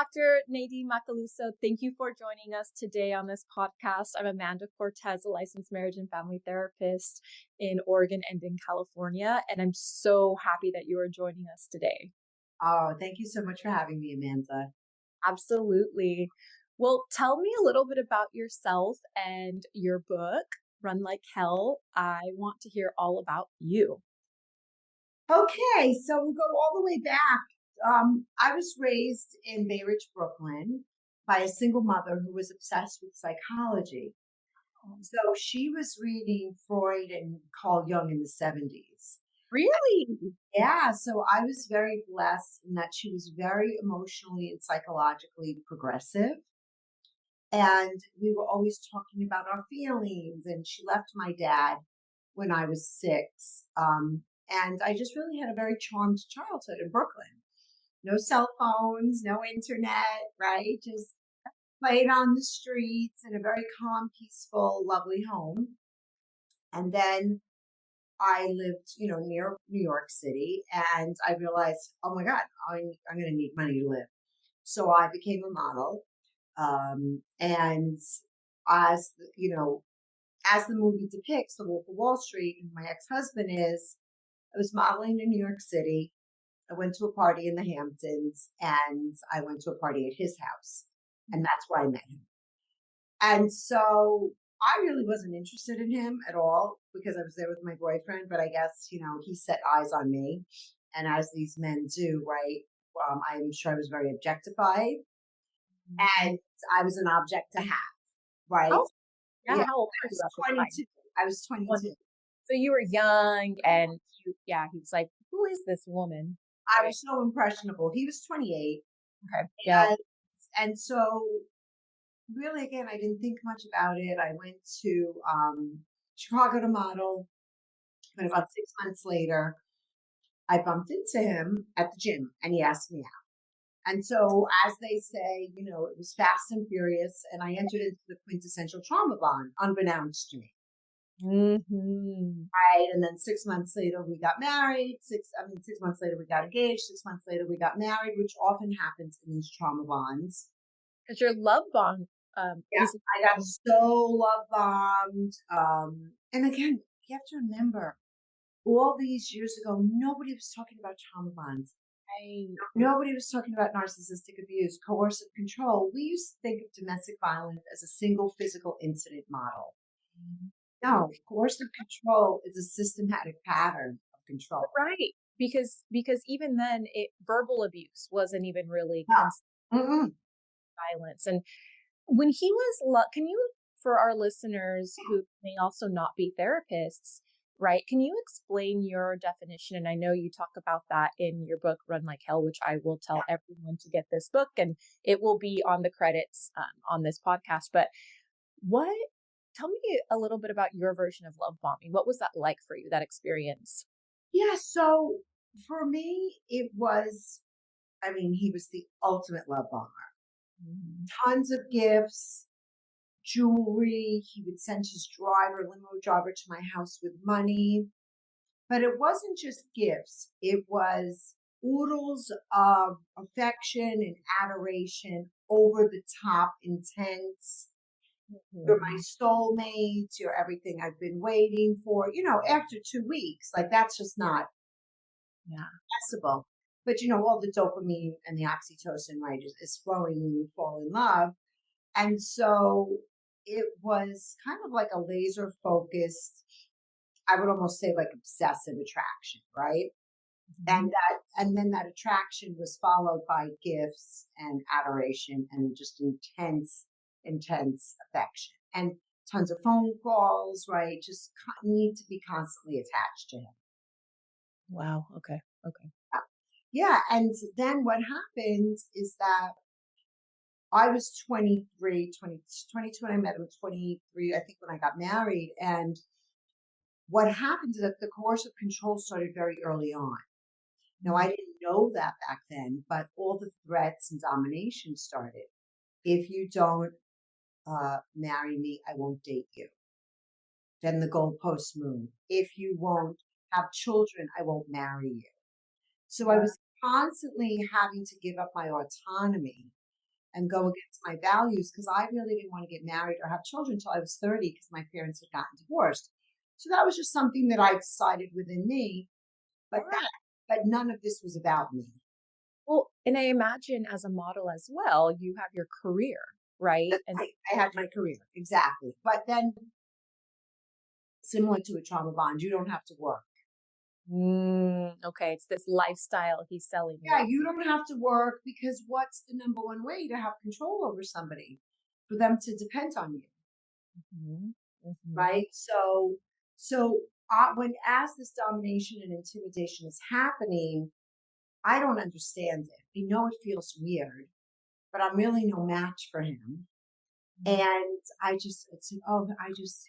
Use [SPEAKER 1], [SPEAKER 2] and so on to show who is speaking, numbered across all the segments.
[SPEAKER 1] Dr. Nadine Macaluso. Thank you for joining us today on this podcast. I'm Amanda Cortez, a licensed marriage and family therapist in Oregon and in California, and I'm so happy that you are joining us today.
[SPEAKER 2] Oh, thank you so much for having me, Amanda.
[SPEAKER 1] Absolutely. Well, tell me a little bit about yourself and your book, Run Like Hell. I want to hear all about you.
[SPEAKER 2] Okay, so we'll go all the way back. I was raised in Bay Ridge, Brooklyn, by a single mother who was obsessed with psychology. So she was reading Freud and Carl Jung in the 70s.
[SPEAKER 1] Really?
[SPEAKER 2] Yeah, so I was very blessed in that she was very emotionally and psychologically progressive. And we were always talking about our feelings. And she left my dad when I was 6. And I just really had a very charmed childhood in Brooklyn. No cell phones, no internet, right? Just played on the streets in a very calm, peaceful, lovely home. And then I lived, near New York City, and I realized, oh my God, I'm going to need money to live. So I became a model. And as the movie depicts, The Wolf of Wall Street, and my ex-husband is, I was modeling in New York City. I went to a party in the Hamptons, and I went to a party at his house, and that's where I met him. And so I really wasn't interested in him at all because I was there with my boyfriend, but I guess, he set eyes on me. And as these men do, right? I'm sure I was very objectified, and I was an object to have, right?
[SPEAKER 1] Oh, yeah.
[SPEAKER 2] Yeah,
[SPEAKER 1] How old
[SPEAKER 2] I
[SPEAKER 1] were you
[SPEAKER 2] was
[SPEAKER 1] at the time?
[SPEAKER 2] 22. I was 22.
[SPEAKER 1] So you were young and he was like, who is this woman?
[SPEAKER 2] I was so impressionable. He was 28.
[SPEAKER 1] Okay. Yeah.
[SPEAKER 2] And so really, again, I didn't think much about it. I went to Chicago to model, but about 6 months later, I bumped into him at the gym and he asked me out. And so, as they say, it was fast and furious, and I entered into the quintessential trauma bond, unbeknownst to me.
[SPEAKER 1] Mm-hmm.
[SPEAKER 2] Right. And then 6 months later, we got married. 6 months later, we got engaged. 6 months later, we got married, which often happens in these trauma bonds.
[SPEAKER 1] Because your love bond.
[SPEAKER 2] Yeah, I got so love bombed. And again, you have to remember, all these years ago, nobody was talking about trauma bonds. Nobody was talking about narcissistic abuse, coercive control. We used to think of domestic violence as a single physical incident model. No, coercive control is a systematic pattern of control.
[SPEAKER 1] Right. Because even then, verbal abuse wasn't even really violence. And when he was, can you, for our listeners who may also not be therapists, right? Can you explain your definition? And I know you talk about that in your book, Run Like Hell, which I will tell everyone to get this book, and it will be on the credits on this podcast. But tell me a little bit about your version of love bombing. What was that like for you, that experience?
[SPEAKER 2] Yeah. So for me, it was, he was the ultimate love bomber. Mm-hmm. Tons of gifts, jewelry. He would send his limo driver to my house with money. But it wasn't just gifts. It was oodles of affection and adoration, over the top, intense. You're my soulmate. You're everything I've been waiting for. After 2 weeks, like that's just not accessible. But all the dopamine and the oxytocin, right, is flowing when you fall in love. And so it was kind of like a laser focused, I would almost say like obsessive attraction, right? Mm-hmm. And then that attraction was followed by gifts and adoration and just intense affection and tons of phone calls, right? Just need to be constantly attached to him.
[SPEAKER 1] Wow. Okay.
[SPEAKER 2] Yeah. And then what happened is that I was 22 when I met him, 23, I think, when I got married. And what happened is that the coercive control started very early on. Now, I didn't know that back then, but all the threats and domination started. If you don't marry me, I won't date you. Then the goalposts moved. If you won't have children, I won't marry you. So I was constantly having to give up my autonomy and go against my values because I really didn't want to get married or have children until I was 30 because my parents had gotten divorced. So that was just something that I decided within me, but
[SPEAKER 1] Right.
[SPEAKER 2] but none of this was about me.
[SPEAKER 1] Well, and I imagine as a model as well, you have your career, right?
[SPEAKER 2] That's
[SPEAKER 1] And
[SPEAKER 2] right. I had my career, exactly. But then similar to a trauma bond, you don't have to work.
[SPEAKER 1] okay, it's this lifestyle he's selling you.
[SPEAKER 2] Yeah, you don't have to work because what's the number one way to have control over somebody? For them to depend on you,
[SPEAKER 1] Mhm, mhm.
[SPEAKER 2] right? When as this domination and intimidation is happening, I don't understand it. I know it feels weird, but I'm really no match for him.
[SPEAKER 1] Mhm.
[SPEAKER 2] And it's like, oh,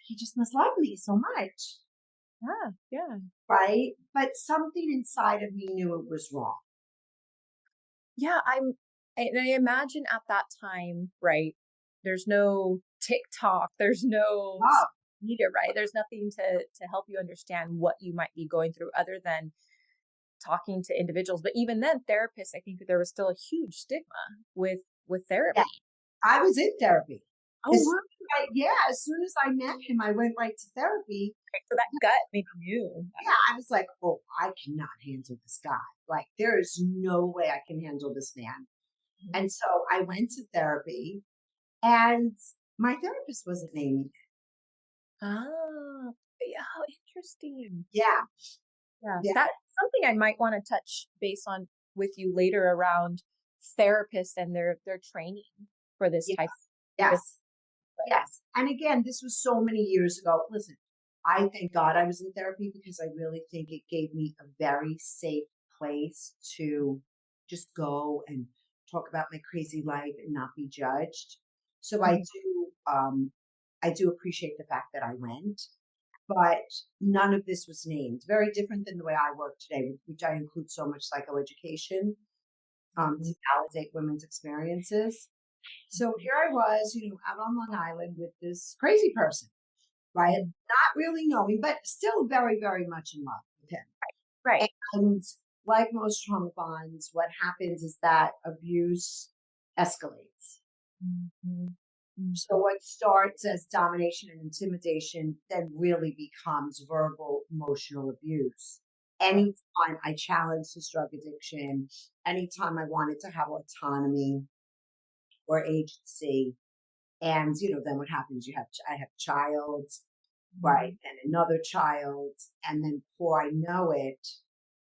[SPEAKER 2] he just must love me so much,
[SPEAKER 1] Yeah, yeah.
[SPEAKER 2] right? But something inside of me knew it was wrong.
[SPEAKER 1] Yeah, and I imagine at that time, right, there's no TikTok, there's no
[SPEAKER 2] Oh,
[SPEAKER 1] social media, right? There's nothing to help you understand what you might be going through other than talking to individuals. But even then, therapists, I think there was still a huge stigma with
[SPEAKER 2] yeah,
[SPEAKER 1] therapy.
[SPEAKER 2] I was in therapy.
[SPEAKER 1] Oh,
[SPEAKER 2] As soon
[SPEAKER 1] wow.
[SPEAKER 2] yeah, as soon as I met him, I went right to therapy.
[SPEAKER 1] So that gut maybe knew.
[SPEAKER 2] Yeah, I was like, oh, I cannot handle this guy. Like, there is no way I can handle this man.
[SPEAKER 1] Mhm.
[SPEAKER 2] And so I went to therapy, and my therapist wasn't naming it.
[SPEAKER 1] Oh, yeah, how interesting.
[SPEAKER 2] Yeah,
[SPEAKER 1] Yeah,
[SPEAKER 2] yeah,
[SPEAKER 1] that's something I might want to touch base on with you later around therapists and their training for this
[SPEAKER 2] yeah,
[SPEAKER 1] type of
[SPEAKER 2] yes.
[SPEAKER 1] but
[SPEAKER 2] Yes. And again, this was so many years ago. Listen, I thank God I was in therapy because I really think it gave me a very safe place to just go and talk about my crazy life and not be judged. So
[SPEAKER 1] Mhm.
[SPEAKER 2] I do appreciate the fact that I went, but none of this was named. Very different than the way I work today, which I include so much psychoeducation,
[SPEAKER 1] Mhm.
[SPEAKER 2] to validate women's experiences. So here I was, out on Long Island with this crazy person, right?
[SPEAKER 1] Mhm.
[SPEAKER 2] Not really knowing, but still very, very much in love with him.
[SPEAKER 1] Right.
[SPEAKER 2] And like most trauma bonds, what happens is that abuse escalates.
[SPEAKER 1] Mhm.
[SPEAKER 2] So
[SPEAKER 1] Mhm.
[SPEAKER 2] what starts as domination and intimidation then really becomes verbal, emotional abuse. Anytime I challenged his drug addiction, anytime I wanted to have autonomy or agency, and then what happens? I have a child, right,
[SPEAKER 1] Mhm.
[SPEAKER 2] and another child, and then before I know it,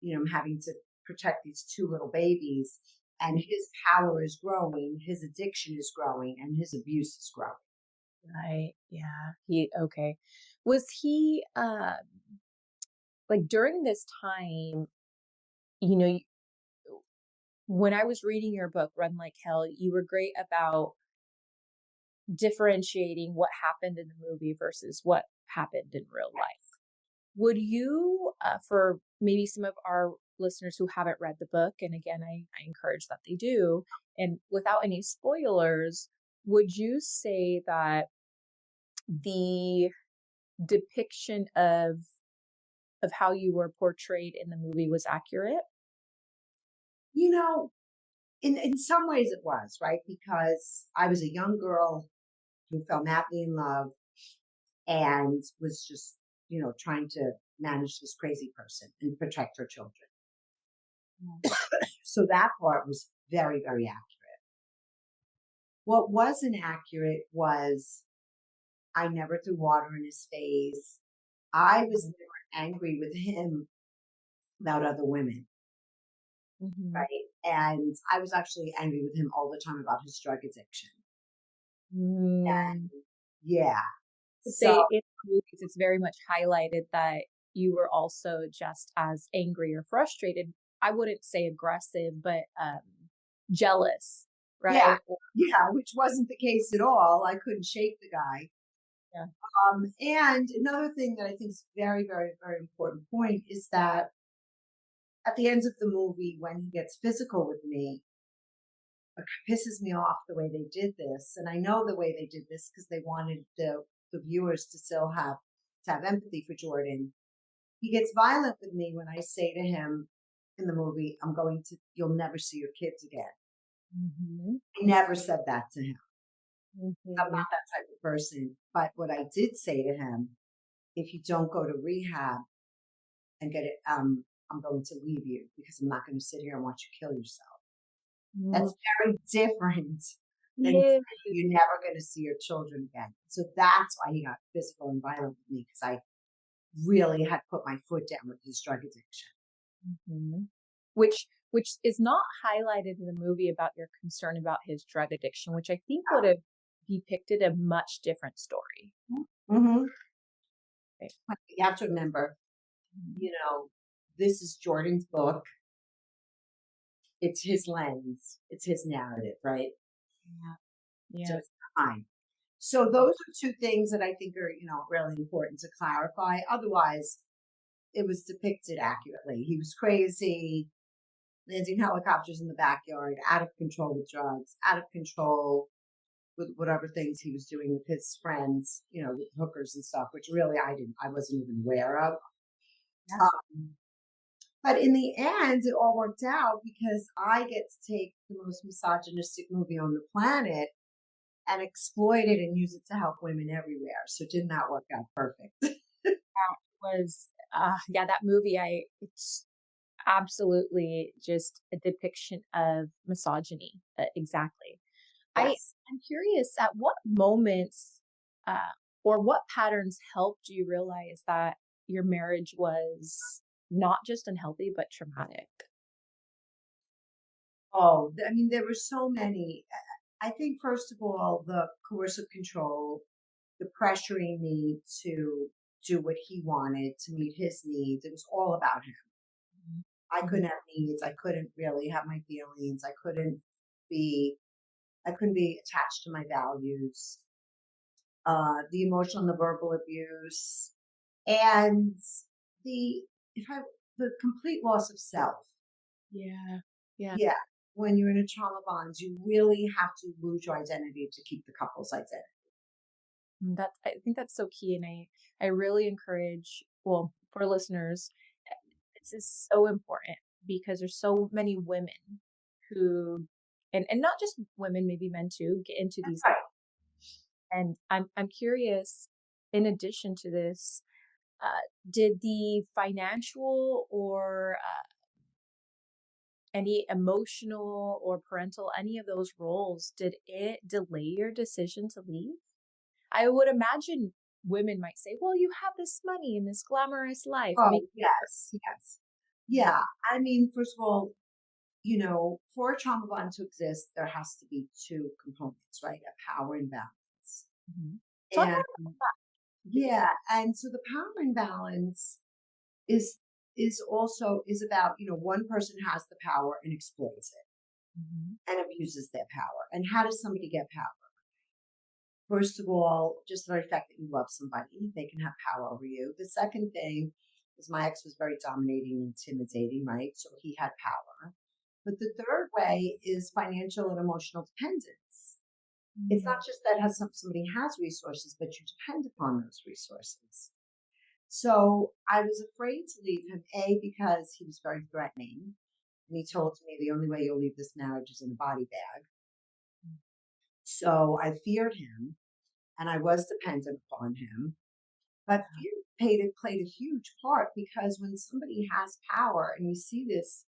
[SPEAKER 2] I'm having to protect these two little babies, and his power is growing, his addiction is growing, and his abuse is growing.
[SPEAKER 1] Right. Yeah. Okay. Was he like during this time, you know, when I was reading your book, Run Like Hell, you were great about differentiating what happened in the movie versus what happened in real life. Would you, for maybe some of our listeners who haven't read the book, and again, I encourage that they do, and without any spoilers, would you say that the depiction of how you were portrayed in the movie was accurate?
[SPEAKER 2] You know, in some ways it was, right? Because I was a young girl who fell madly in love and was just, trying to manage this crazy person and protect her children.
[SPEAKER 1] Yeah.
[SPEAKER 2] So that part was very, very accurate. What wasn't accurate was I never threw water in his face. I was
[SPEAKER 1] Mhm.
[SPEAKER 2] never angry with him about other women,
[SPEAKER 1] Mhm.
[SPEAKER 2] right? And I was actually angry with him all the time about his drug addiction.
[SPEAKER 1] Mm.
[SPEAKER 2] Yeah. So,
[SPEAKER 1] They in movies, it's very much highlighted that you were also just as angry or frustrated. I wouldn't say aggressive, but, jealous,
[SPEAKER 2] yeah,
[SPEAKER 1] right? Or
[SPEAKER 2] yeah, which wasn't the case at all. I couldn't shake the guy.
[SPEAKER 1] yeah.
[SPEAKER 2] And another thing that I think is very, very, very important point is that at the end of the movie, when he gets physical with me, it pisses me off the way they did this. And I know the way they did this because they wanted the viewers to still have empathy for Jordan. He gets violent with me when I say to him in the movie, you'll never see your kids again.
[SPEAKER 1] Mm-hmm.
[SPEAKER 2] I never said that to him. I'm
[SPEAKER 1] Mm-hmm.
[SPEAKER 2] not that type of person. But what I did say to him, if you don't go to rehab and get it, I'm going to leave you because I'm not going to sit here and watch you kill yourself. That's very different than
[SPEAKER 1] Yeah.
[SPEAKER 2] saying you're never going to see your children again. So that's why he got physical and violent with me because I really had put my foot down with his drug addiction.
[SPEAKER 1] Mm-hmm. Which is not highlighted in the movie about your concern about his drug addiction, which I think would have depicted a much different story.
[SPEAKER 2] Mm-hmm.
[SPEAKER 1] Right?
[SPEAKER 2] You have to remember, you know, this is Jordan's book. It's his lens. It's his narrative, right?
[SPEAKER 1] Yeah.
[SPEAKER 2] So
[SPEAKER 1] Yeah.
[SPEAKER 2] it's not mine. So those are two things that I think are, really important to clarify. Otherwise, it was depicted accurately. He was crazy, landing helicopters in the backyard, out of control with drugs, out of control with whatever things he was doing with his friends, with hookers and stuff, which really I wasn't even aware of.
[SPEAKER 1] Yeah.
[SPEAKER 2] Um, but in the end, it all worked out because I get to take the most misogynistic movie on the planet and exploit it and use it to help women everywhere. So didn't that work out perfect?
[SPEAKER 1] Was yeah, that movie, it's absolutely just a depiction of misogyny. Exactly.
[SPEAKER 2] Yes.
[SPEAKER 1] I'm curious, at what moments uh, or what patterns helped you realize that your marriage was not just unhealthy but traumatic?
[SPEAKER 2] Oh, I mean, there were so many. I think, first of all, the coercive control, the pressuring me to do what he wanted to meet his needs. It was all about him. I
[SPEAKER 1] Mhm.
[SPEAKER 2] couldn't have needs. I couldn't really have my feelings. Be, I couldn't be attached to my values. The emotional and the verbal abuse, and the if I the complete loss of self.
[SPEAKER 1] Yeah. Yeah.
[SPEAKER 2] Yeah, when you're in a trauma bond, you really have to lose your identity to keep the couple's identity.
[SPEAKER 1] I think that's so key. And I really encourage, well, for listeners, this is so important because there's so many women who, and not just women, maybe men too, get into these.
[SPEAKER 2] Right.
[SPEAKER 1] And I'm curious, in addition to this, did the financial or any emotional or parental, any of those roles, did it delay your decision to leave? I would imagine women might say, well, you have this money and this glamorous life.
[SPEAKER 2] Oh,
[SPEAKER 1] Make
[SPEAKER 2] yes, yes. Yeah. I mean, first of all, for a trauma bond to exist, there has to be two components, right? A power imbalance.
[SPEAKER 1] Mhm. Talk
[SPEAKER 2] And
[SPEAKER 1] more.
[SPEAKER 2] yeah, and so the power imbalance is is about, one person has the power and exploits it
[SPEAKER 1] Mhm.
[SPEAKER 2] and abuses their power. And how does somebody get power? First of all, just the very fact that you love somebody, they can have power over you. The second thing is my ex was very dominating and intimidating, right? So he had power. But the third way is financial and emotional dependence. It's not
[SPEAKER 1] Mhm.
[SPEAKER 2] just that somebody has resources, but you depend upon those resources. So I was afraid to leave him, A, because he was very threatening. And he told me the only way you'll leave this marriage is in a body bag. So I feared him and I was dependent upon him. But fear played a huge part because when somebody has power, and I see this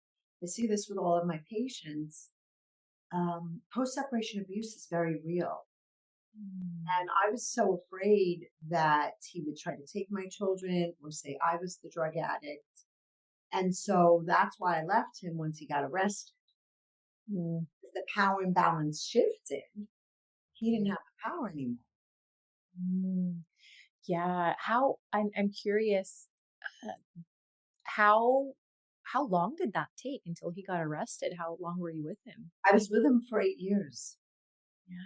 [SPEAKER 2] with all of my patients, post separation abuse is very real. And
[SPEAKER 1] Mm.
[SPEAKER 2] I was so afraid that he would try to take my children or say I was the drug addict. And so that's why I left him once he got arrested.
[SPEAKER 1] Mm.
[SPEAKER 2] The power imbalance shifted. He didn't have the power anymore.
[SPEAKER 1] Mm. Yeah. I'm curious, uh, how how long did that take until he got arrested? How long were you with him?
[SPEAKER 2] I was with him for 8 years.
[SPEAKER 1] Yeah.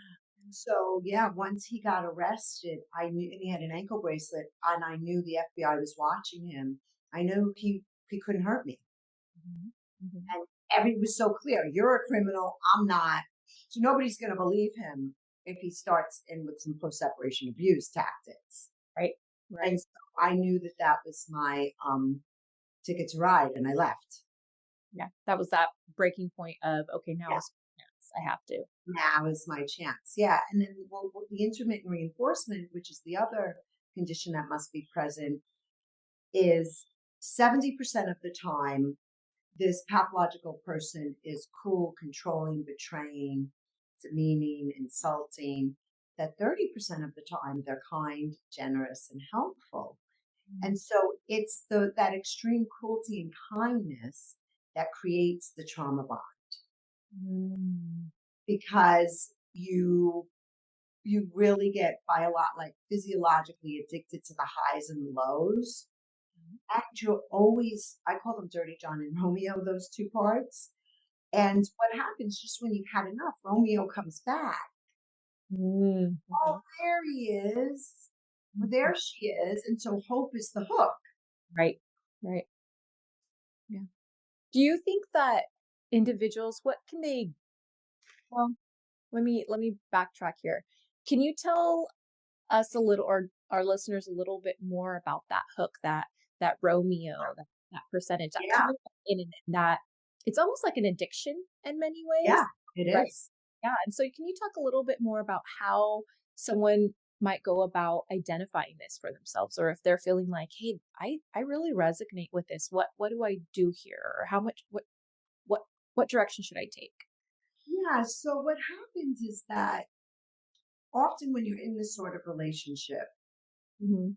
[SPEAKER 2] So yeah, once he got arrested, I knew, and he had an ankle bracelet, and I knew the FBI was watching him. I knew he couldn't hurt me,
[SPEAKER 1] Mhm. Mhm.
[SPEAKER 2] and every was so clear. You're a criminal. I'm not. So nobody's going to believe him if he starts in with some post separation abuse tactics.
[SPEAKER 1] Right.
[SPEAKER 2] And
[SPEAKER 1] Right.
[SPEAKER 2] so I knew that that was my ticket to ride, and I left.
[SPEAKER 1] Yeah. That was that breaking point of, okay, now
[SPEAKER 2] Yeah.
[SPEAKER 1] is. I have to.
[SPEAKER 2] Now is my chance. Yeah. And then, well, the intermittent reinforcement, which is the other condition that must be present, is 70% of the time, this pathological person is cruel, controlling, betraying, demeaning, insulting. That 30% of the time, they're kind, generous, and helpful. And so it's that extreme cruelty and kindness that creates the trauma bond,
[SPEAKER 1] Mm.
[SPEAKER 2] because you really get by a lot like physiologically addicted to the highs and lows. And you're always, I call them Dirty John and Romeo, those two parts. And what happens just when you've had enough, Romeo comes back.
[SPEAKER 1] Mm.
[SPEAKER 2] Oh,
[SPEAKER 1] Mhm.
[SPEAKER 2] there he is. Well,
[SPEAKER 1] Mhm.
[SPEAKER 2] there she is. And so hope is the hook.
[SPEAKER 1] Right. Right. Yeah. Do you think that individuals, what can they, well, let me backtrack here. Can you tell us a little, or our listeners a little bit more about that hook, that Romeo, that percentage, that
[SPEAKER 2] Yeah.
[SPEAKER 1] coming in, and that it's almost like an addiction in many
[SPEAKER 2] Yeah,
[SPEAKER 1] ways,
[SPEAKER 2] it
[SPEAKER 1] right?
[SPEAKER 2] is.
[SPEAKER 1] Yeah. And so can you talk a little bit more about how someone might go about identifying this for themselves, or if they're feeling like, hey, I really resonate with this. What do I do here? Or how much what what direction should I take?
[SPEAKER 2] Yeah. So what happens is that often when you're in this sort of relationship,
[SPEAKER 1] Hmm.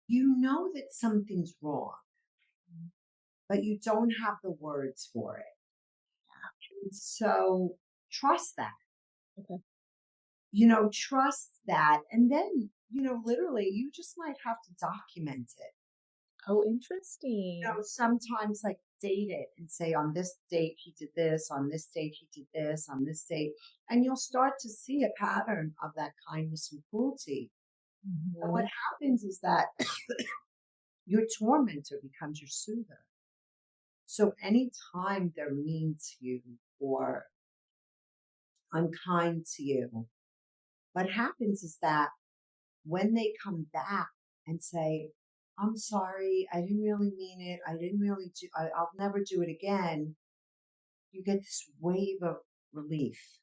[SPEAKER 2] you know that something's wrong, but you don't have the words for it. And so trust that,
[SPEAKER 1] Okay.
[SPEAKER 2] trust that. And then, literally, you just might have to document it.
[SPEAKER 1] Oh, interesting.
[SPEAKER 2] Sometimes like date it and say, on this date, he did this, on this date, he did this, on this date. And you'll start to see a pattern of that kindness and cruelty. And what
[SPEAKER 1] Mhm.
[SPEAKER 2] happens is that your tormentor becomes your soother. So anytime they're mean to you or unkind to you, what happens is that when they come back and say, I'm sorry, I didn't really mean it, I didn't really I'll never do it again, you get this wave of relief.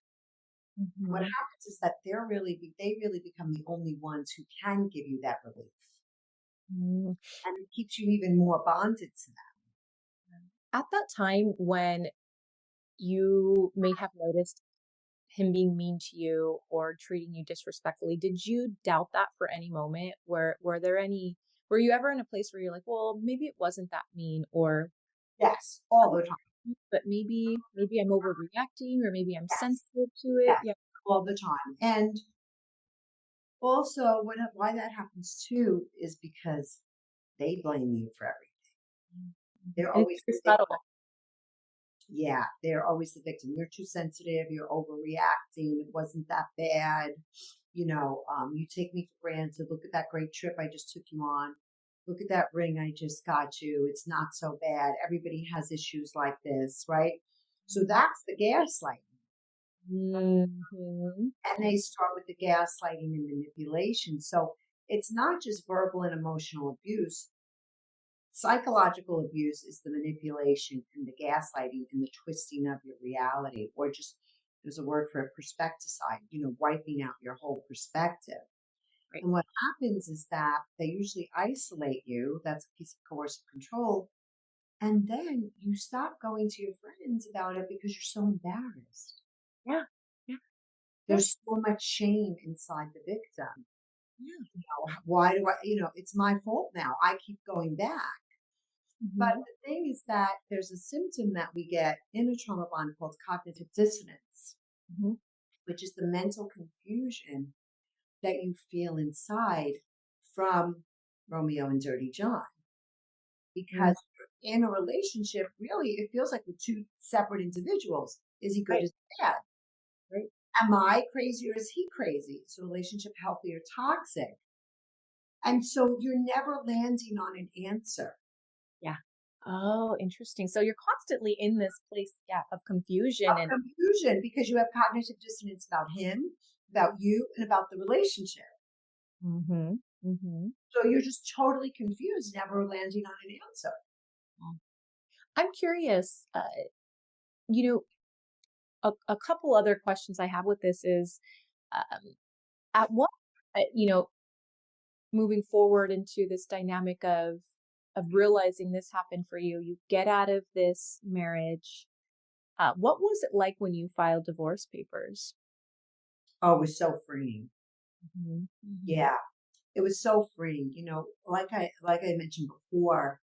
[SPEAKER 2] And what
[SPEAKER 1] Mhm.
[SPEAKER 2] happens is that they really become the only ones who can give you that relief.
[SPEAKER 1] Mm.
[SPEAKER 2] And it keeps you even more bonded to them.
[SPEAKER 1] At that time when you may have noticed him being mean to you or treating you disrespectfully, did you doubt that for any moment? Were you ever in a place where you're like, well, maybe it wasn't that mean, or
[SPEAKER 2] Yes, all the time.
[SPEAKER 1] but maybe I'm overreacting, or maybe I'm
[SPEAKER 2] Yes,
[SPEAKER 1] sensitive to it.
[SPEAKER 2] yes,
[SPEAKER 1] Yeah.
[SPEAKER 2] all the time. And also, why that happens too is because they blame you for everything.
[SPEAKER 1] Mhm.
[SPEAKER 2] They're
[SPEAKER 1] And it's
[SPEAKER 2] always
[SPEAKER 1] very
[SPEAKER 2] the victim.
[SPEAKER 1] subtle.
[SPEAKER 2] Yeah, they're always the victim. You're too sensitive. You're overreacting. It wasn't that bad. You take me for granted. Look at that great trip I just took you on. Look at that ring I just got you. It's not so bad. Everybody has issues like this, right? So that's the gaslighting.
[SPEAKER 1] Mhm.
[SPEAKER 2] And they start with the gaslighting and manipulation. So it's not just verbal and emotional abuse. Psychological abuse is the manipulation and the gaslighting and the twisting of your reality, or just there's a word for it, perspecticide, wiping out your whole perspective.
[SPEAKER 1] Right.
[SPEAKER 2] And what happens is that they usually isolate you. That's a piece of coercive control. And then you stop going to your friends about it because you're so embarrassed.
[SPEAKER 1] Yeah. Yeah. Yeah.
[SPEAKER 2] There's so much shame inside the victim.
[SPEAKER 1] Yeah.
[SPEAKER 2] Why do it's my fault now. I keep going back. But
[SPEAKER 1] Mhm.
[SPEAKER 2] the thing is that there's a symptom that we get in a trauma bond called cognitive dissonance,
[SPEAKER 1] Mhm.
[SPEAKER 2] which is the mental confusion that you feel inside from Romeo and Dirty John.
[SPEAKER 1] Mm.
[SPEAKER 2] Because in a relationship, really, it feels like we're two separate individuals. Is he good?
[SPEAKER 1] Right.
[SPEAKER 2] Is he bad?
[SPEAKER 1] Right.
[SPEAKER 2] Am I crazy or is he crazy? Is the relationship healthy or toxic? And so you're never landing on an answer.
[SPEAKER 1] Yeah. Oh, interesting. So you're constantly in this place, yeah, of confusion
[SPEAKER 2] Of
[SPEAKER 1] and
[SPEAKER 2] confusion because you have cognitive dissonance about him, about you, and about the relationship.
[SPEAKER 1] mhm. Mhm.
[SPEAKER 2] So you're just totally confused, never landing on an answer.
[SPEAKER 1] I'm curious, you know, a couple other questions I have with this is, um, at what, you know, moving forward into this dynamic of realizing this happened for you, you get out of this marriage. What was it like when you filed divorce papers?
[SPEAKER 2] Oh, it was so freeing.
[SPEAKER 1] Mhm, mhm.
[SPEAKER 2] Yeah, it was so freeing. Like I mentioned before,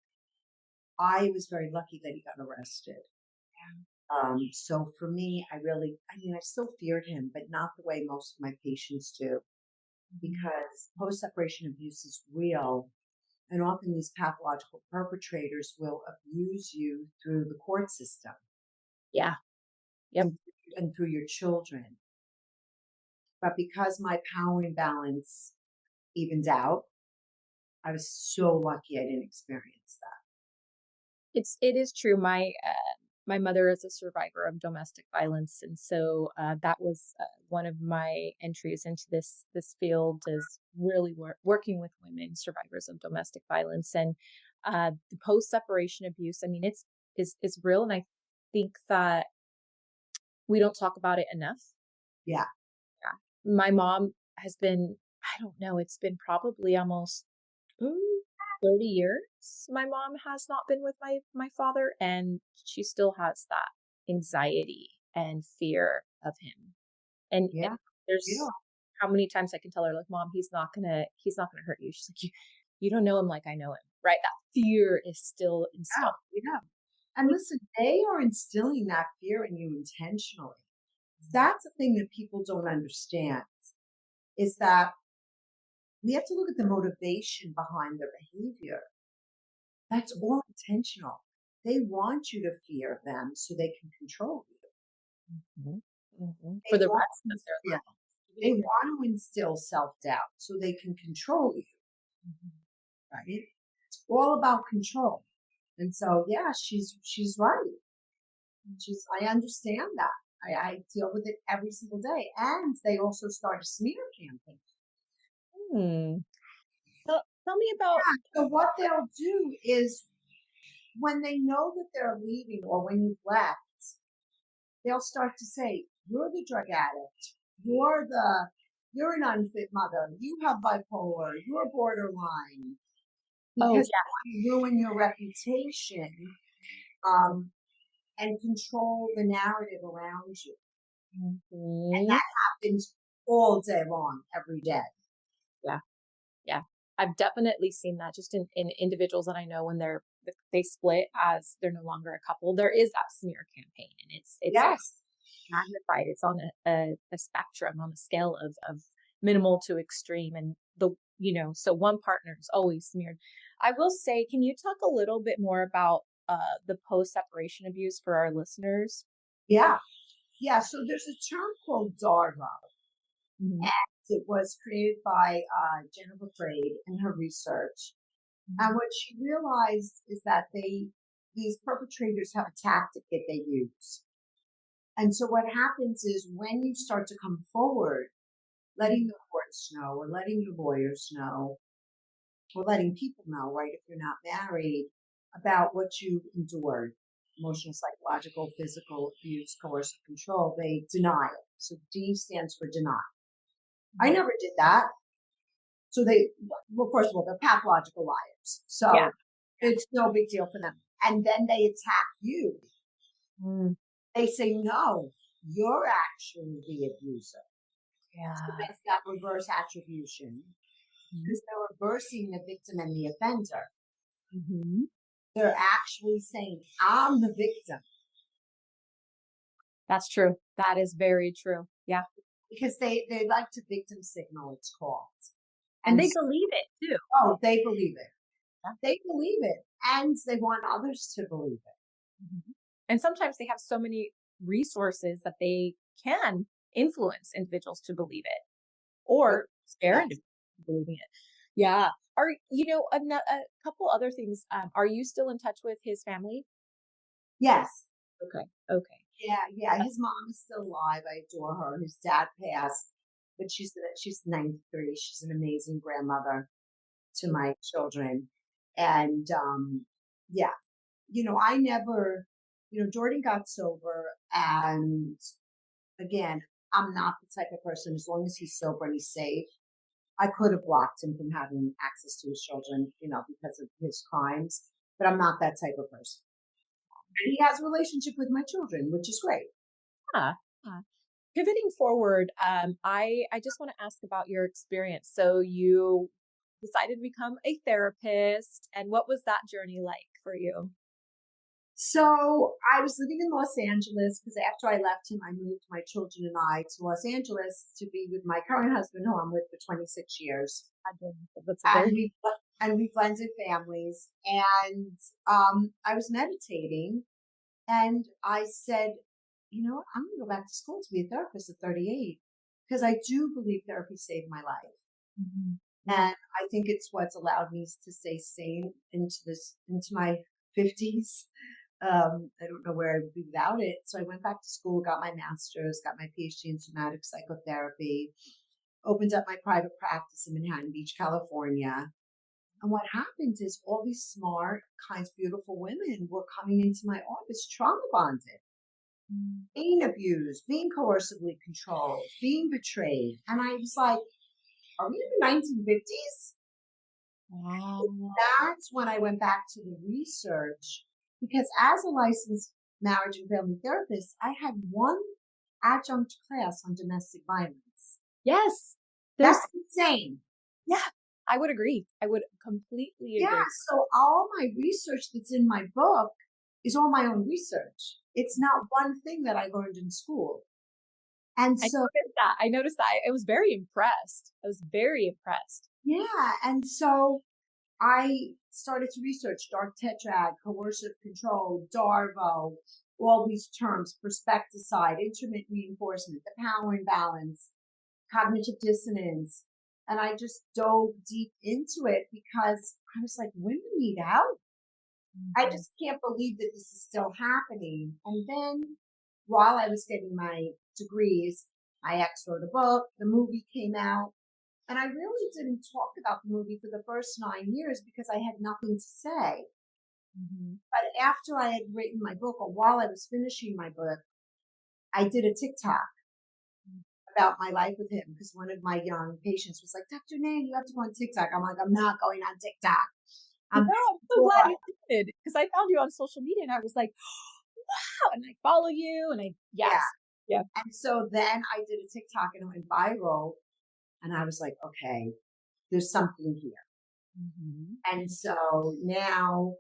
[SPEAKER 2] I was very lucky that he got arrested. So for me, I mean, I still feared him, but not the way most of my patients do,
[SPEAKER 1] Mhm.
[SPEAKER 2] because post-separation abuse is real. And often these pathological perpetrators will abuse you through the court system
[SPEAKER 1] Yeah. Yep.
[SPEAKER 2] and, and through your children. But because my power imbalance evened out, I was so lucky I didn't experience that.
[SPEAKER 1] It is true. My mother is a survivor of domestic violence, and so that was one of my entries into this field is really working with women survivors of domestic violence and the post separation abuse. I mean, it's real, and I think that we don't talk about it enough.
[SPEAKER 2] Yeah,
[SPEAKER 1] Yeah, my mom has been. I don't know. It's been probably almost Mm, 30 years my mom has not been with my father, and she still has that anxiety and fear of him. And
[SPEAKER 2] yeah, yeah.
[SPEAKER 1] there's how many times I can tell her, like, "Mom, he's not gonna hurt you." She's like, You don't know him like I know him." Right? That fear is still
[SPEAKER 2] Yeah,
[SPEAKER 1] installed.
[SPEAKER 2] yeah. And listen, they are instilling that fear in you intentionally. That's the thing that people don't understand is that we have to look at the motivation behind their behavior. That's all intentional. They want you to fear them so they can control you.
[SPEAKER 1] Mhm, mhm. For
[SPEAKER 2] They
[SPEAKER 1] the
[SPEAKER 2] want
[SPEAKER 1] rest
[SPEAKER 2] to
[SPEAKER 1] of their
[SPEAKER 2] instill,
[SPEAKER 1] life, even
[SPEAKER 2] they
[SPEAKER 1] if you're
[SPEAKER 2] want to instill self-doubt so they can control you,
[SPEAKER 1] Mhm.
[SPEAKER 2] right? It's all about control. And so, yeah, she's right. I understand that. I deal with it every single day. And they also start a smear campaign.
[SPEAKER 1] Hmm. Tell me about
[SPEAKER 2] So what they'll do is when they know that they're leaving or when you've left, they'll start to say, "You're the drug addict. You're an unfit mother. You have bipolar. You're borderline,"
[SPEAKER 1] Oh,
[SPEAKER 2] because you ruin your reputation um, and control the narrative around you.
[SPEAKER 1] yeah.
[SPEAKER 2] And
[SPEAKER 1] Mhm.
[SPEAKER 2] that happens all day long, every day.
[SPEAKER 1] Yeah. Yeah. I've definitely seen that just in individuals that I know when they split as they're no longer a couple. There is that smear campaign, and it's
[SPEAKER 2] Yes.
[SPEAKER 1] magnified. It's on a spectrum on a scale of minimal to extreme, and so one partner is always smeared. I will say, can you talk a little bit more about the post separation abuse for our listeners?
[SPEAKER 2] Yeah. Yeah. So there's a term called DARVA.
[SPEAKER 1] Mhm,
[SPEAKER 2] It was created by Jennifer Freyd in her research. And
[SPEAKER 1] mhm,
[SPEAKER 2] what she realized is that these perpetrators have a tactic that they use. And so what happens is when you start to come forward, letting the courts know or letting your lawyers know or letting people know, right, if you're not married, about what you endured, emotional, psychological, physical abuse, coercive control, they deny it. So D stands for deny. I
[SPEAKER 1] mhm.
[SPEAKER 2] never did that. So well, first of all, they're pathological liars.
[SPEAKER 1] Yeah.
[SPEAKER 2] So it's no big deal for them. And then they attack you.
[SPEAKER 1] Mm,
[SPEAKER 2] They say, no, you're actually the abuser. So
[SPEAKER 1] yeah.
[SPEAKER 2] it's that reverse attribution
[SPEAKER 1] Mhm,
[SPEAKER 2] because they're reversing the victim and the offender.
[SPEAKER 1] mhm.
[SPEAKER 2] They're actually saying, I'm the victim
[SPEAKER 1] That's true. That is very true. Yeah.
[SPEAKER 2] because they like to victim signal, it's called.
[SPEAKER 1] And
[SPEAKER 2] And
[SPEAKER 1] they
[SPEAKER 2] so,
[SPEAKER 1] believe it too.
[SPEAKER 2] oh, they believe it.
[SPEAKER 1] Yeah.
[SPEAKER 2] They believe it. And they want others to believe it.
[SPEAKER 1] Mhm. And sometimes they have so many resources that they can influence individuals to believe it or scare
[SPEAKER 2] Yes.
[SPEAKER 1] individuals into believing it. Yeah. A couple other things. Are you still in touch with his family?
[SPEAKER 2] Yes.
[SPEAKER 1] Okay. Okay.
[SPEAKER 2] Yeah, yeah. His mom is still alive. I adore her. His dad passed, but she's 93. She's an amazing grandmother to my children. And yeah, I never, Jordan got sober and again, I'm not the type of person, as long as he's sober and he's safe, I could have blocked him from having access to his children, because of his crimes, but I'm not that type of person. And he has a relationship with my children, which is great.
[SPEAKER 1] Yeah. Yeah. Pivoting forward, I just want to ask about your experience. So you decided to become a therapist, and what was that journey like for you?
[SPEAKER 2] So I was living in Los Angeles because after I left him, I moved my children and I to Los Angeles to be with my current husband, who I'm with for 26 years.
[SPEAKER 1] That's a
[SPEAKER 2] And
[SPEAKER 1] very
[SPEAKER 2] we blended families. And I was meditating, and I said, you know what? I'm going to go back to school to be a therapist at 38 because I do believe therapy saved my life.
[SPEAKER 1] Mhm.
[SPEAKER 2] And I think it's what's allowed me to stay sane into my 50s. I don't know where I would be without it. So I went back to school, got my master's, got my PhD in somatic psychotherapy, opened up my private practice in Manhattan Beach, California. And what happened is all these smart, kind, beautiful women were coming into my office trauma bonded,
[SPEAKER 1] Mm.
[SPEAKER 2] being abused, being coercively controlled, being betrayed. And I was like, are we in the 1950s?
[SPEAKER 1] Wow.
[SPEAKER 2] That's when I went back to the research, because as a licensed marriage and family therapist, I had one adjunct class on domestic violence.
[SPEAKER 1] Yes. There's,
[SPEAKER 2] That's insane.
[SPEAKER 1] yeah, I would agree. I would completely
[SPEAKER 2] Yeah.
[SPEAKER 1] agree.
[SPEAKER 2] So all my research that's in my book is all my own research. It's not one thing that I learned in school. And
[SPEAKER 1] I
[SPEAKER 2] so,
[SPEAKER 1] noticed that. I noticed that. I was very impressed. I was very impressed.
[SPEAKER 2] yeah. And so I started to research dark tetrad, coercive control, DARVO, all these terms, perspecticide, intermittent reinforcement, the power imbalance, cognitive dissonance. And I just dove deep into it because I was like, women need help. I
[SPEAKER 1] Mhm.
[SPEAKER 2] just can't believe that this is still happening. And then while I was getting my degrees, my ex wrote a book, the movie came out, and I really didn't talk about the movie for the first 9 years because I had nothing to say.
[SPEAKER 1] Mhm.
[SPEAKER 2] But after I had written my book, or while I was finishing my book, I did a TikTok about my life with him because one of my young patients was like, Dr. Nan, you have to go on TikTok. I'm like, I'm not going on TikTok.
[SPEAKER 1] No,
[SPEAKER 2] I'm
[SPEAKER 1] I'm so glad you did, because I found you on social media and I was like, wow, and I follow you and
[SPEAKER 2] yeah.
[SPEAKER 1] yes. Yeah.
[SPEAKER 2] And so then I did a TikTok and it went viral. And I was like, okay, there's something here.
[SPEAKER 1] Mhm.
[SPEAKER 2] And so now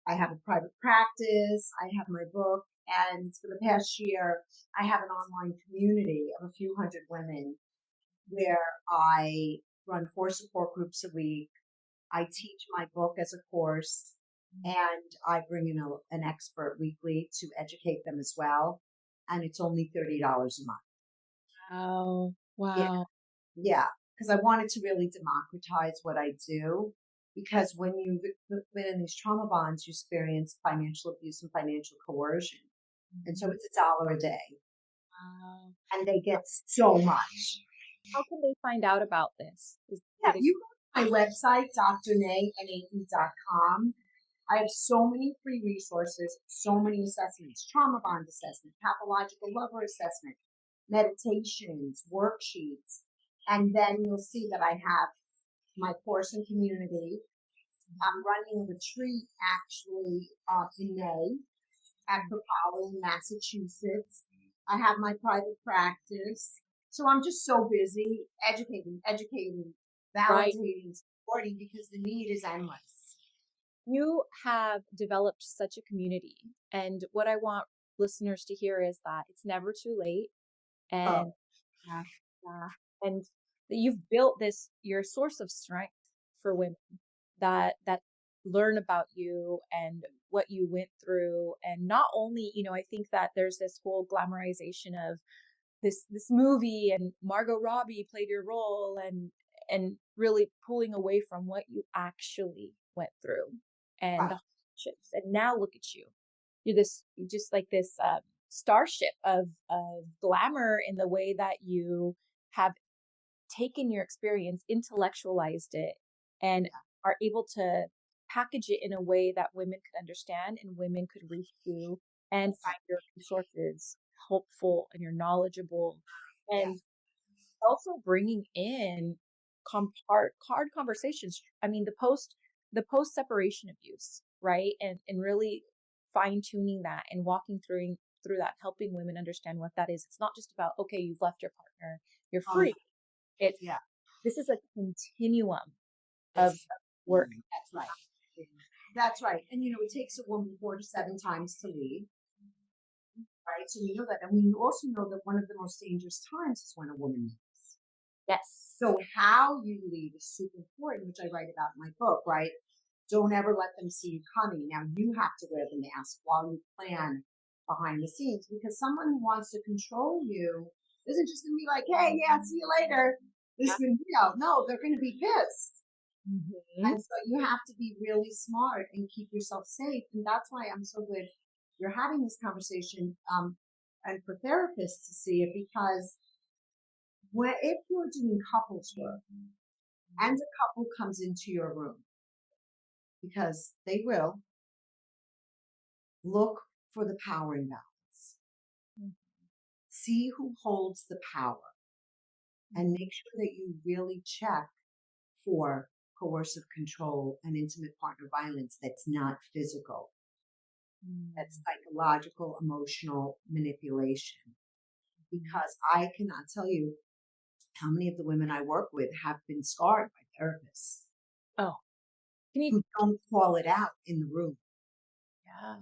[SPEAKER 2] I have a private practice, I have my book, and for the past year, I have an online community of a few hundred women where I run 4 support groups a week. I teach my book as a course, and I bring in an expert weekly to educate them as well. And it's only $30 a month.
[SPEAKER 1] Wow.
[SPEAKER 2] Yeah.
[SPEAKER 1] Wow.
[SPEAKER 2] Yeah, because I wanted to really democratize what I do. Because when you've been in these trauma bonds, you experience financial abuse and financial coercion. And so
[SPEAKER 1] Mhm.
[SPEAKER 2] it's $1 a day.
[SPEAKER 1] Wow.
[SPEAKER 2] And they get so much.
[SPEAKER 1] How can they find out about this?
[SPEAKER 2] Yeah, you go to my website, drnay.com. I have so many free resources, so many assessments, trauma bond assessment, pathological lover assessment, meditations, worksheets. And then you'll see that I have my course and community. I'm running a retreat actually in May at Crowley, Massachusetts. I have my private practice. So I'm just so busy educating,
[SPEAKER 1] Right.
[SPEAKER 2] validating, supporting because the need is endless.
[SPEAKER 1] You have developed such a community. And what I want listeners to hear is that it's never too late.
[SPEAKER 2] Oh,
[SPEAKER 1] And yeah, yeah. And that you've built this, your source of strength for women that learn about you and what you went through. And not only, I think that there's this whole glamorization of this movie and Margot Robbie played your role, and really pulling away from what you actually went through and
[SPEAKER 2] right.
[SPEAKER 1] the hardships. And now look at you. You're just like this starship of glamour in the way that you have taken your experience, intellectualized it, and are able to package it in a way that women could understand and women could reach to and find your resources. helpful and you're knowledgeable,
[SPEAKER 2] Yeah.
[SPEAKER 1] and also bringing in hard conversations. I mean, the post separation abuse, right? And really fine tuning that and walking through that, helping women understand what that is. It's not just about, okay, you've left your partner, you're
[SPEAKER 2] Oh,
[SPEAKER 1] free. It's
[SPEAKER 2] yeah.
[SPEAKER 1] This is a continuum of
[SPEAKER 2] It's,
[SPEAKER 1] work.
[SPEAKER 2] that's right. That's right. And it takes a woman 4 to 7 times to leave, right? So you know that. And we also know that one of the most dangerous times is when a woman leaves.
[SPEAKER 1] Yes.
[SPEAKER 2] So how you leave is super important, which I write about in my book, right? Don't ever let them see you coming. Now you have to wear the mask while you plan behind the scenes, because someone who wants to control you isn't just going to be like, hey, yeah, see you later. This is going to be out. No, they're going to be pissed.
[SPEAKER 1] Mhm.
[SPEAKER 2] And so you have to be really smart and keep yourself safe. And that's why I'm so glad you're having this conversation, and for therapists to see it, because if you're doing couples work and a couple comes into your room, because they will, look for the power imbalance. See who holds the power and make sure that you really check for coercive control and intimate partner violence that's not physical. That's psychological, emotional manipulation. Because I cannot tell you how many of the women I work with have been scarred by therapists
[SPEAKER 1] Oh, can you?
[SPEAKER 2] who don't call it out in the room.
[SPEAKER 1] Yeah.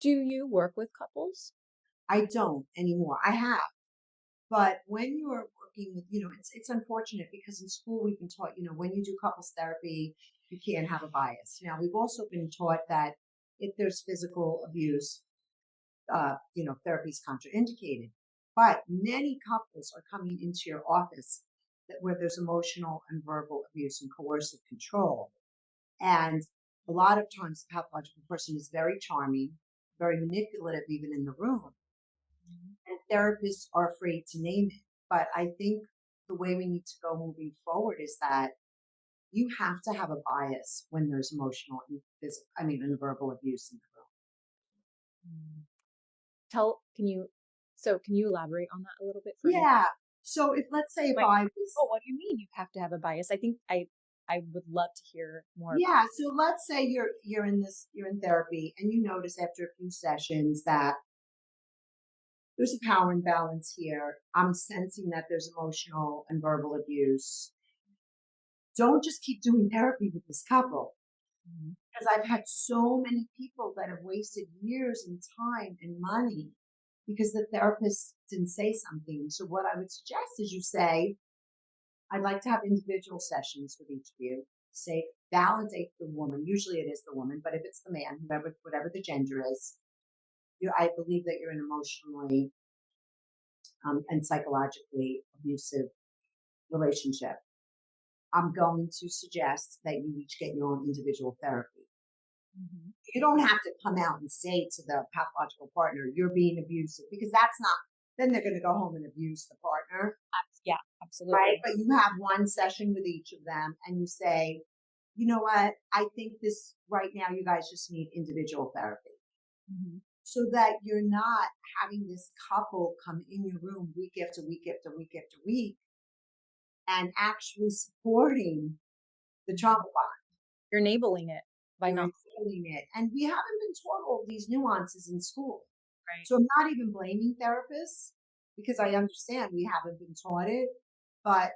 [SPEAKER 1] Do you work with couples?
[SPEAKER 2] I don't anymore. I have. But when you're working with, it's unfortunate because in school we've been taught, when you do couples therapy, you can't have a bias. Now, we've also been taught that if there's physical abuse, therapy is contraindicated. But many couples are coming into your office where there's emotional and verbal abuse and coercive control. And a lot of times the pathological person is very charming, very manipulative, even in the room. And therapists are afraid to name it. But I think the way we need to go moving forward is that you have to have a bias when there's emotional and physical, and verbal abuse in the
[SPEAKER 1] Mm. Tell can you elaborate on that a little bit for
[SPEAKER 2] room.
[SPEAKER 1] any
[SPEAKER 2] Yeah. So let's say if
[SPEAKER 1] like,
[SPEAKER 2] I was,
[SPEAKER 1] oh, what do you mean you have to have a bias? I think I would love to hear more about.
[SPEAKER 2] yeah. So let's say you're in therapy and you notice after a few sessions that there's a power imbalance here. I'm sensing that there's emotional and verbal abuse. Don't just keep doing therapy with this couple.
[SPEAKER 1] Mhm.
[SPEAKER 2] Because I've had so many people that have wasted years and time and money because the therapist didn't say something. So what I would suggest is you say, I'd like to have individual sessions with each of you. Say, validate the woman. Usually it is the woman, but if it's the man, whatever the gender is, I believe that you're an emotionally and psychologically abusive relationship. I'm going to suggest that you each get your own individual therapy.
[SPEAKER 1] Mhm.
[SPEAKER 2] You don't have to come out and say to the pathological partner, you're being abusive, because that's not, then they're going to go home and abuse the partner,
[SPEAKER 1] Yeah,
[SPEAKER 2] right?
[SPEAKER 1] absolutely.
[SPEAKER 2] But you have one session with each of them and you say, you know what? I think this right now, you guys just need individual therapy
[SPEAKER 1] Mhm.
[SPEAKER 2] so that you're not having this couple come in your room week after week after week after week and actually supporting the trauma bond.
[SPEAKER 1] You're enabling it by
[SPEAKER 2] You're
[SPEAKER 1] not.
[SPEAKER 2] feeling it. And we haven't been taught all these nuances in school.
[SPEAKER 1] Right.
[SPEAKER 2] So I'm not even blaming therapists because I understand we haven't been taught it, but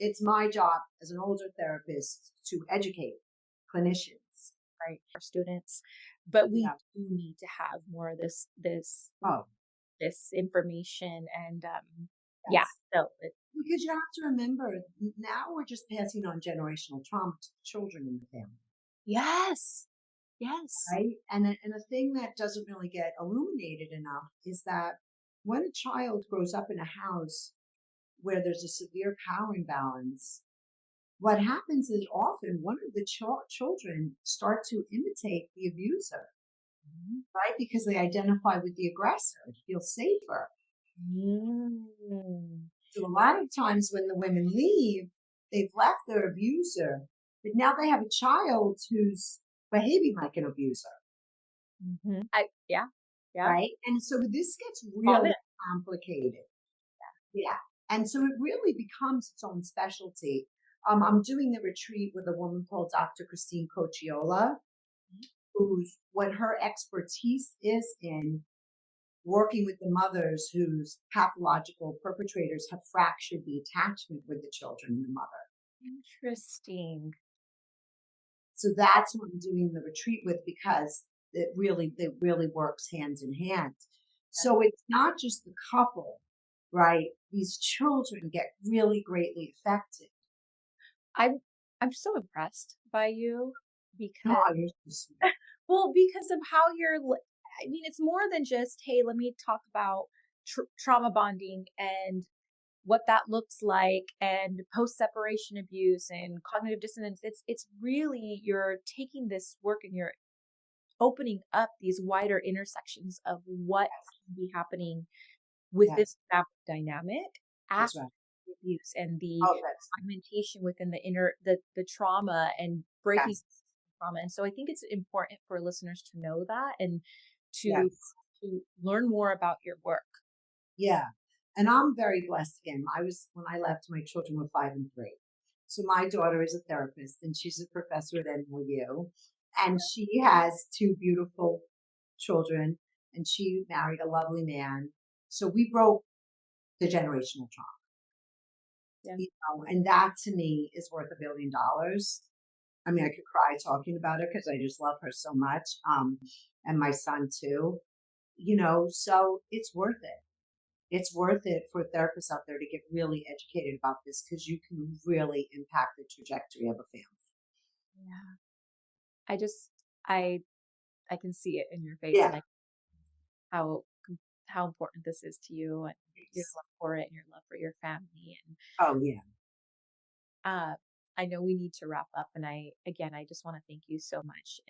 [SPEAKER 2] it's my job as an older therapist to educate clinicians.
[SPEAKER 1] Right, our students, but we
[SPEAKER 2] Yeah.
[SPEAKER 1] do need to have more of
[SPEAKER 2] Oh,
[SPEAKER 1] this information, and yeah,
[SPEAKER 2] yes.
[SPEAKER 1] so it,
[SPEAKER 2] Because you have to remember now we're just passing on generational trauma to the children in the family.
[SPEAKER 1] yes, yes.
[SPEAKER 2] Right. And a thing that doesn't really get illuminated enough is that when a child grows up in a house where there's a severe power imbalance, what happens is often one of the children start to imitate the abuser,
[SPEAKER 1] Mhm.
[SPEAKER 2] right? Because they identify with the aggressor, it feels safer.
[SPEAKER 1] Mm.
[SPEAKER 2] So a lot of times when the women leave, they've left their abuser, but now they have a child who's behaving like an abuser.
[SPEAKER 1] Mhm. Yeah, Yeah.
[SPEAKER 2] right? And so this gets
[SPEAKER 1] Common.
[SPEAKER 2] really complicated. Yeah. And so it really becomes its own specialty. I'm doing the retreat with a woman called Dr. Christine Cocciola, who's what her expertise is in working with the mothers whose pathological perpetrators have fractured the attachment with the children and the mother.
[SPEAKER 1] Interesting.
[SPEAKER 2] So that's what I'm doing the retreat with because it really works hand in hand. So it's not just the couple, right? These children get really greatly affected.
[SPEAKER 1] I'm I'm so impressed by you because
[SPEAKER 2] Oh, you're so sweet.
[SPEAKER 1] well, because of how I mean, it's more than just, hey, let me talk about trauma bonding and what that looks like and post separation abuse and cognitive dissonance. It's really you're taking this work and you're opening up these wider intersections of what can be happening within
[SPEAKER 2] Yes,
[SPEAKER 1] the family dynamic
[SPEAKER 2] that's
[SPEAKER 1] after
[SPEAKER 2] right.
[SPEAKER 1] the abuse and the
[SPEAKER 2] Oh, that's
[SPEAKER 1] fragmentation within the trauma and breaking
[SPEAKER 2] yes,
[SPEAKER 1] trauma. And so I think it's important for listeners to know that and to
[SPEAKER 2] yes.
[SPEAKER 1] to learn more about your work.
[SPEAKER 2] Yeah. And I'm very blessed again. When I left, my children were 5 and 3. So my daughter is a therapist and she's a professor at NYU. And she has two beautiful children and she married a lovely man. So we broke the generational trauma,
[SPEAKER 1] Yeah.
[SPEAKER 2] and that to me is worth $1 billion. I mean, I could cry talking about it because I just love her so much. And my son too, so it's worth it. It's worth it for therapists out there to get really educated about this because you can really impact the trajectory of a family.
[SPEAKER 1] Yeah. I just I I can see it in your face
[SPEAKER 2] Yeah.
[SPEAKER 1] and how how important this is to you and your love for it and your love for your family. And
[SPEAKER 2] Oh, yeah.
[SPEAKER 1] uh, I know we need to wrap up, and I just want to thank you so much.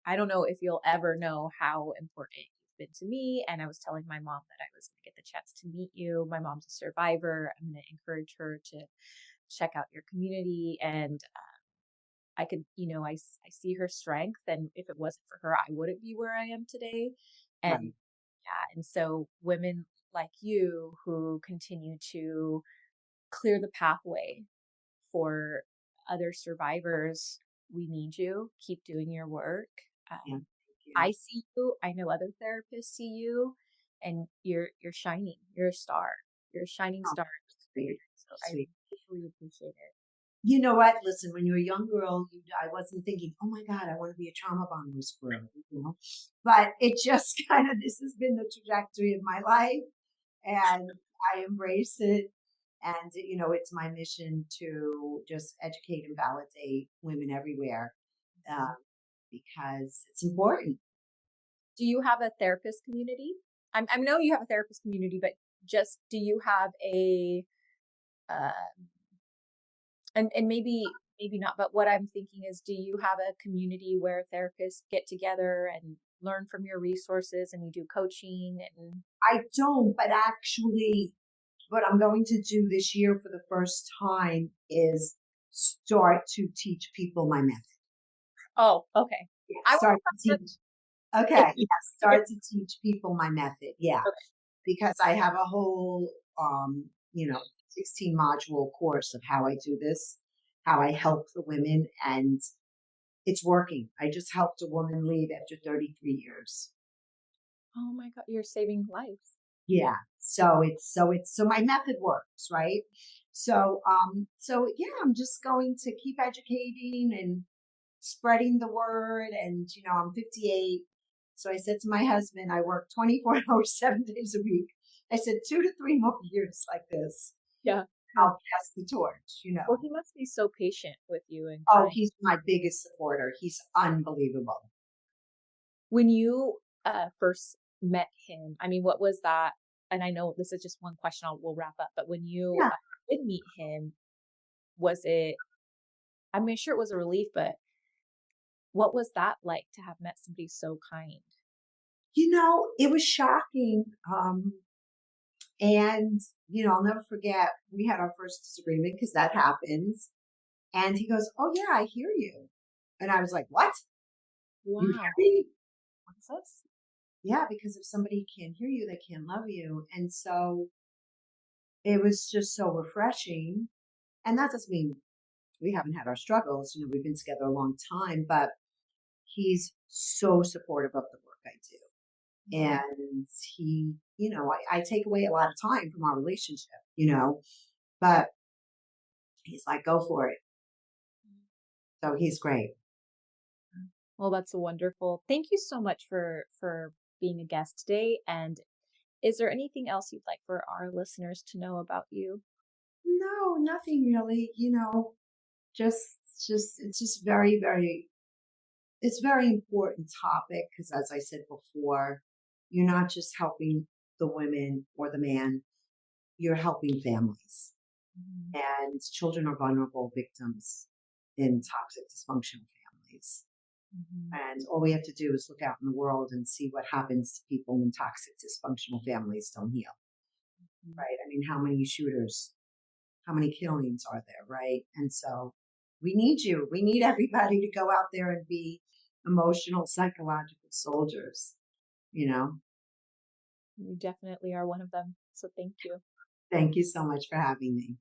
[SPEAKER 1] I don't know if you'll ever know how important you've been to me. And I was telling my mom that I was going to get the chance to meet you. My mom's a survivor. I'm going to encourage her to check out your community. And I could, I see her strength. And if it wasn't for her, I wouldn't be where I am today. And
[SPEAKER 2] Right.
[SPEAKER 1] yeah, and so women like you who continue to clear the pathway for other survivors, we need you. Keep doing your work.
[SPEAKER 2] Yeah.
[SPEAKER 1] Um,
[SPEAKER 2] Thank you.
[SPEAKER 1] I see you. I know other therapists see you, and you're shining. You're a star. You're a shining
[SPEAKER 2] Oh,
[SPEAKER 1] star.
[SPEAKER 2] sweet.
[SPEAKER 1] So I
[SPEAKER 2] Sweet.
[SPEAKER 1] really appreciate it.
[SPEAKER 2] You know what? Listen, when you're a young girl, I wasn't thinking, oh my God, I want to be a trauma bond whisperer. But it just this has been the trajectory of my life and I embrace it. And, it's my mission to just educate and validate women everywhere um, because it's important.
[SPEAKER 1] Do you have a therapist community? I know you have a therapist community, but just do you have a uh, and maybe not, but what I'm thinking is, do you have a community where therapists get together and learn from your resources and you do coaching and
[SPEAKER 2] I don't, but actually, what I'm going to do this year for the first time is start to teach people my method.
[SPEAKER 1] oh, okay.
[SPEAKER 2] Yeah,
[SPEAKER 1] I
[SPEAKER 2] start to
[SPEAKER 1] will
[SPEAKER 2] teach. Okay, yeah, start to teach people my method. Yeah,
[SPEAKER 1] okay.
[SPEAKER 2] because I have a whole, 16 module course of how I do this, how I help the women, and it's working. I just helped a woman leave after 33 years.
[SPEAKER 1] Oh my God, you're saving lives.
[SPEAKER 2] Yeah. So my method works, right? So yeah, I'm just going to keep educating and spreading the word. And I'm 58. So I said to my husband, I work 24 hours, 7 days a week. I said 2 to 3 more years like this,
[SPEAKER 1] Yeah. Yeah.
[SPEAKER 2] I'll pass the torch.
[SPEAKER 1] Well, he must be so patient with you and
[SPEAKER 2] Oh,
[SPEAKER 1] kind.
[SPEAKER 2] he's my biggest supporter. He's unbelievable.
[SPEAKER 1] When you first met him, I mean, what was that? And I know this is just one question, we'll wrap up, but when you
[SPEAKER 2] Yeah.
[SPEAKER 1] did meet him, was it, I mean, sure it was a relief, but what was that like to have met somebody so kind?
[SPEAKER 2] It was shocking. And, I'll never forget, we had our first disagreement because that happens. And he goes, oh, yeah, I hear you. And I was like, what? You hear
[SPEAKER 1] Wow.
[SPEAKER 2] me?
[SPEAKER 1] What is this?
[SPEAKER 2] yeah, because if somebody can't hear you, they can't love you. And so it was just so refreshing. And that doesn't mean we haven't had our struggles. You know, we've been together a long time, but he's so supportive of the work I do.
[SPEAKER 1] Mhm.
[SPEAKER 2] And he, I take away a lot of time from our relationship, but he's like, go for it. So he's great.
[SPEAKER 1] Well, that's wonderful. Thank you so much for being a guest today. And is there anything else you'd like for our listeners to know about you?
[SPEAKER 2] No, nothing really, just, it's just very, very, it's very important topic because as I said before, you're not just helping the women or the man, you're helping families.
[SPEAKER 1] Mhm.
[SPEAKER 2] And children are vulnerable victims in toxic dysfunctional families.
[SPEAKER 1] Mhm.
[SPEAKER 2] And all we have to do is look out in the world and see what happens to people when toxic dysfunctional families don't heal,
[SPEAKER 1] Mhm.
[SPEAKER 2] right? I mean, how many shooters, how many killings are there, right? And so we need you. We need everybody to go out there and be emotional, psychological soldiers, you know?
[SPEAKER 1] You definitely are one of them. So thank you.
[SPEAKER 2] Thank you so much for having me.